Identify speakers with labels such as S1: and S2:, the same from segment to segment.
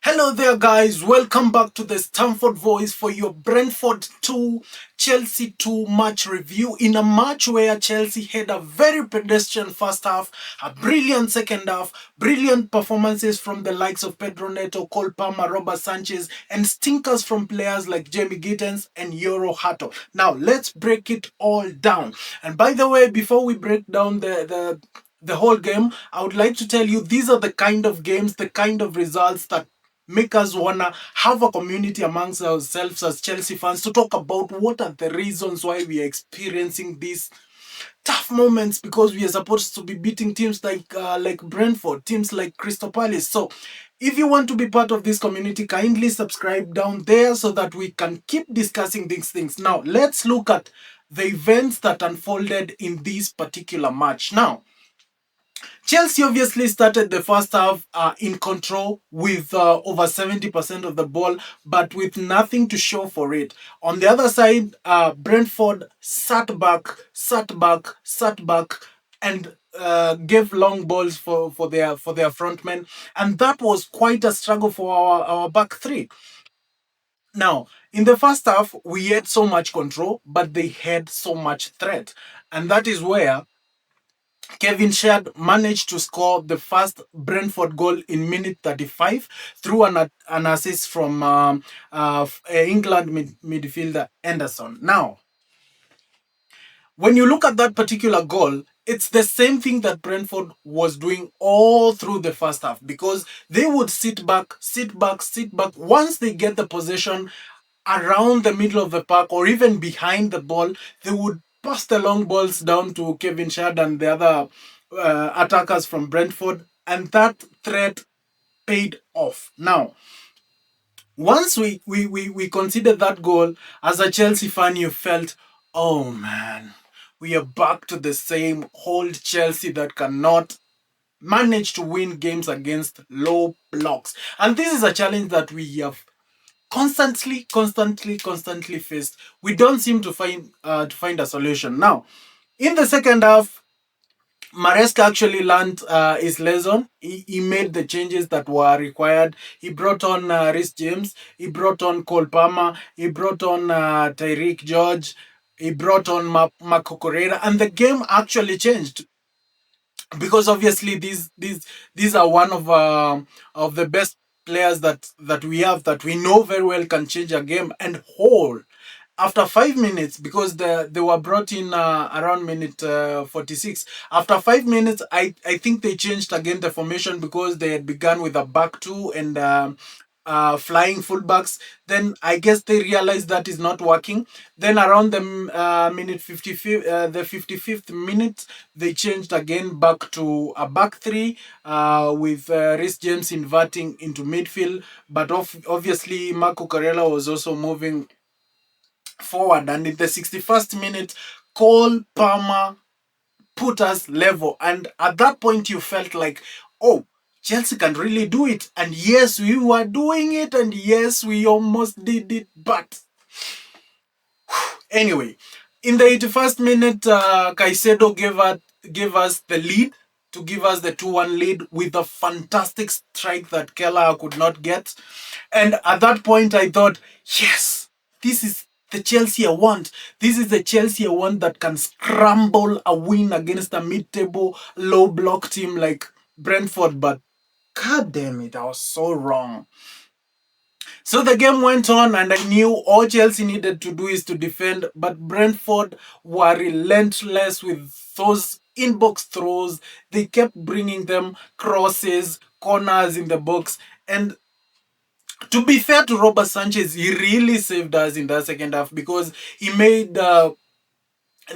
S1: Hello there, guys. Welcome back to the Stamford Voice for your Brentford 2, Chelsea 2 match review. In a match where Chelsea had a very pedestrian first half, a brilliant second half, brilliant performances from the likes of Pedro Neto, Cole Palmer, Robert Sánchez, and stinkers from players like Jamie Gittens and Jorrel Hato. Now, let's break it all down. And by the way, before we break down the whole game, I would like to tell you these are the kind of games, the kind of results that make us wanna have a community amongst ourselves as Chelsea fans to talk about what are the reasons why we are experiencing these tough moments, because we are supposed to be beating teams like Brentford, teams like Crystal Palace. So if you want to be part of this community, kindly subscribe down there so that we can keep discussing these things. Now let's look at the events that unfolded in this particular match. Now, Chelsea obviously started the first half in control with over 70% of the ball, but with nothing to show for it. On the other side, Brentford sat back, and gave long balls for their frontmen, and that was quite a struggle for our back three. Now, in the first half, we had so much control, but they had so much threat, and that is where Kevin Shad managed to score the first Brentford goal in minute 35 through an assist from England midfielder Anderson. Now, when you look at that particular goal, it's the same thing that Brentford was doing all through the first half, because they would sit back. Once they get the possession around the middle of the park or even behind the ball, they would pass the long balls down to Kevin Shad and the other attackers from Brentford, and that threat paid off. Now, once we considered that goal, as a Chelsea fan, you felt, oh man, we are back to the same old Chelsea that cannot manage to win games against low blocks. And this is a challenge that we have constantly faced. We don't seem to find a solution. Now, in the second half, Maresca actually learned his lesson. He made the changes that were required. He brought on Rhys James. He brought on Cole Palmer. He brought on Tyreek George. He brought on Marco Correa, and the game actually changed, because obviously these are one of the best players that we have, that we know very well can change a game and whole after 5 minutes, because they were brought in around minute 46. After 5 minutes, I think they changed again the formation, because they had begun with a back two and flying fullbacks. Then I guess they realized that is not working. Then around the minute 55, the 55th minute, they changed again back to a back three with Rhys James inverting into midfield. But obviously, Marco Corella was also moving forward. And in the 61st minute, Cole Palmer put us level. And at that point, you felt like, oh, Chelsea can really do it. And yes, we were doing it. And yes, we almost did it. But anyway, in the 81st minute, Caicedo gave us the lead, to give us the 2-1 lead with a fantastic strike that Keller could not get. And at that point, I thought, yes, this is the Chelsea I want. This is the Chelsea I want, that can scramble a win against a mid-table, low-block team like Brentford. But god damn it, I was so wrong. So the game went on, and I knew all Chelsea needed to do is to defend, but Brentford were relentless with those inbox throws. They kept bringing them crosses, corners in the box. And to be fair to Robert Sánchez, he really saved us in that second half, because he made the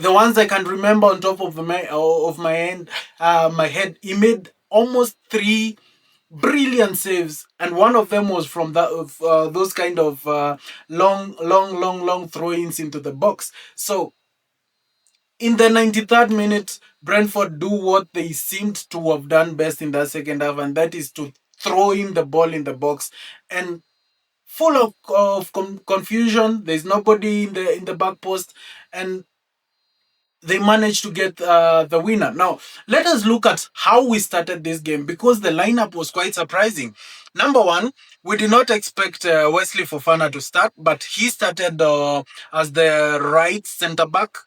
S1: ones I can remember on top of my head. He made almost three brilliant saves, and one of them was from those kind of long throw-ins into the box. So in the 93rd minute, Brentford do what they seemed to have done best in that second half, and that is to throw in the ball in the box. And full of confusion, there's nobody in the back post, and they managed to get the winner. Now, let us look at how we started this game, because the lineup was quite surprising. Number one, we did not expect Wesley Fofana to start, but he started as the right centre back.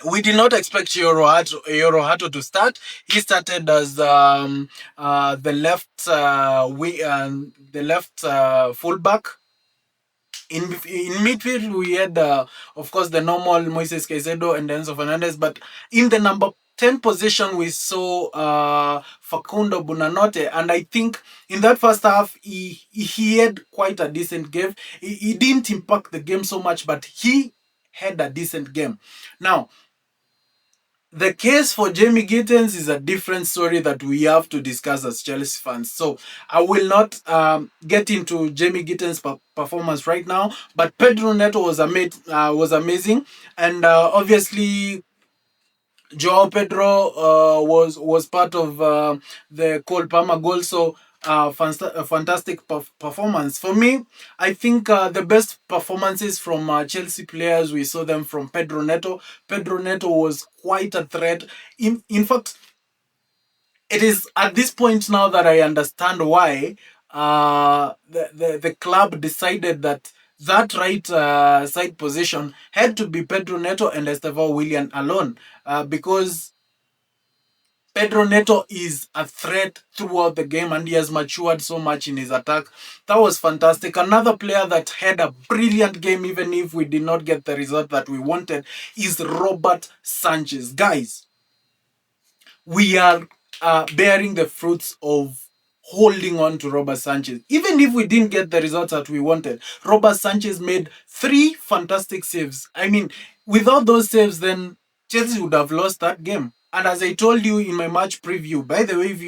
S1: We did not expect Jorrel Hato to start. He started as the left fullback. In midfield, we had, of course, the normal Moisés Caicedo and Enzo Fernandez. But in the number 10 position, we saw Facundo Bunanote. And I think in that first half, he had quite a decent game. He didn't impact the game so much, but he had a decent game. Now, the case for Jamie Gittens is a different story that we have to discuss as Chelsea fans. So I will not get into Jamie Gittens' performance right now. But Pedro Neto was amazing, and obviously Joao Pedro was part of the Cole Palmer goal. So a fantastic performance. For me, I think the best performances from Chelsea players, we saw them from Pedro Neto. Pedro Neto was quite a threat. In fact, it is at this point now that I understand why the club decided that right side position had to be Pedro Neto and Estevao Willian alone, because Pedro Neto is a threat throughout the game and he has matured so much in his attack. That was fantastic. Another player that had a brilliant game, even if we did not get the result that we wanted, is Robert Sánchez. Guys, we are bearing the fruits of holding on to Robert Sánchez. Even if we didn't get the results that we wanted, Robert Sánchez made 3 fantastic saves. I mean, without those saves, then Chelsea would have lost that game. And as I told you in my match preview, by the way, if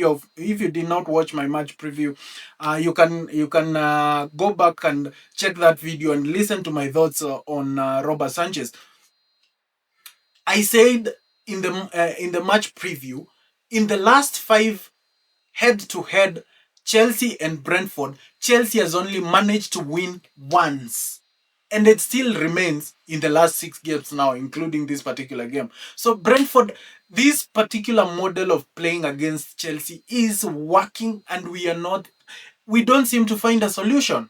S1: you did not watch my match preview, you can go back and check that video and listen to my thoughts on Robert Sánchez. I said in the match preview, in the last 5 head-to-head Chelsea and Brentford, Chelsea has only managed to win once. And it still remains in the last 6 games now, including this particular game. So Brentford, this particular model of playing against Chelsea is working, and we don't seem to find a solution.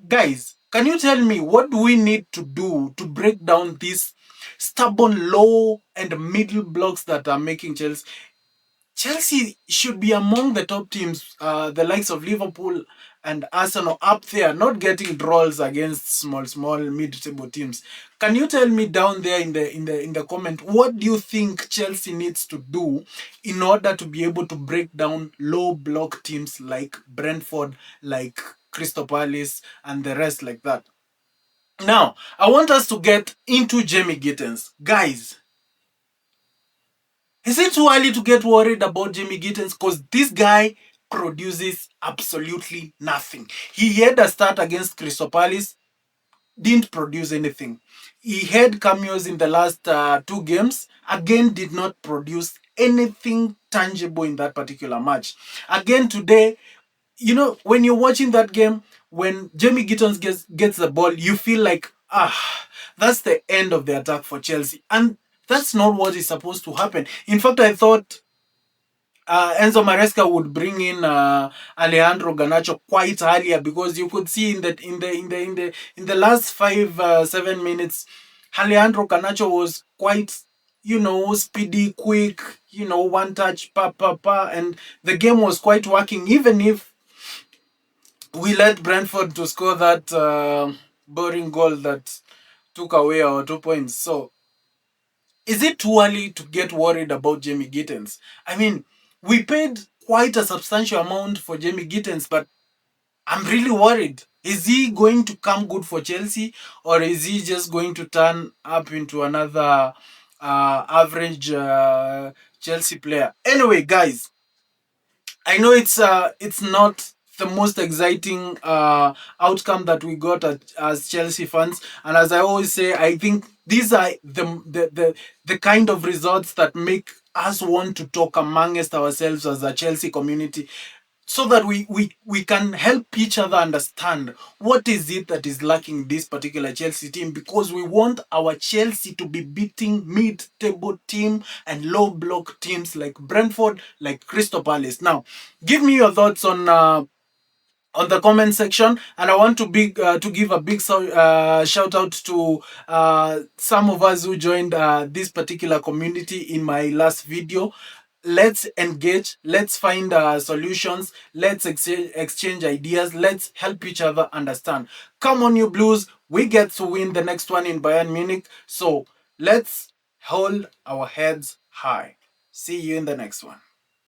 S1: Guys, can you tell me what do we need to do to break down these stubborn low and middle blocks that are making Chelsea should be among the top teams, the likes of Liverpool and Arsenal up there, not getting draws against small mid-table teams. Can you tell me down there in the comment, what do you think Chelsea needs to do in order to be able to break down low block teams like Brentford, like Crystal Palace, and the rest like that? Now, I want us to get into Jamie Gittens. Guys, is it too early to get worried about Jamie Gittens? Because this guy produces absolutely nothing. He had a start against Crystal Palace, didn't produce anything. He had cameos in the last 2 games, again did not produce anything tangible in that particular match. Again today, when you're watching that game, when Jamie Gittens gets the ball, you feel like, that's the end of the attack for Chelsea. And that's not what is supposed to happen. In fact, I thought Enzo Maresca would bring in Alejandro Garnacho quite earlier, because you could see in the last 5-7 minutes, Alejandro Garnacho was quite speedy, quick, one touch, and the game was quite working, even if we let Brentford to score that boring goal that took away our 2 points. So is it too early to get worried about Jamie Gittens? I mean, we paid quite a substantial amount for Jamie Gittens, but I'm really worried. Is he going to come good for Chelsea, or is he just going to turn up into another average Chelsea player? Anyway, guys, I know it's not the most exciting outcome that we got as Chelsea fans, and as I always say, I think these are the kind of results that make us want to talk amongst ourselves as a Chelsea community. so that we can help each other understand what is it that is lacking this particular Chelsea team, because we want our Chelsea to be beating mid-table team and low block teams like Brentford, like Crystal Palace. Now, give me your thoughts on the comment section, and I want to give a big shout out to some of us who joined this particular community in my last video. Let's engage, let's find solutions, let's exchange ideas, let's help each other understand. Come on, you Blues, we get to win the next one in Bayern Munich, so let's hold our heads high. See you in the next one.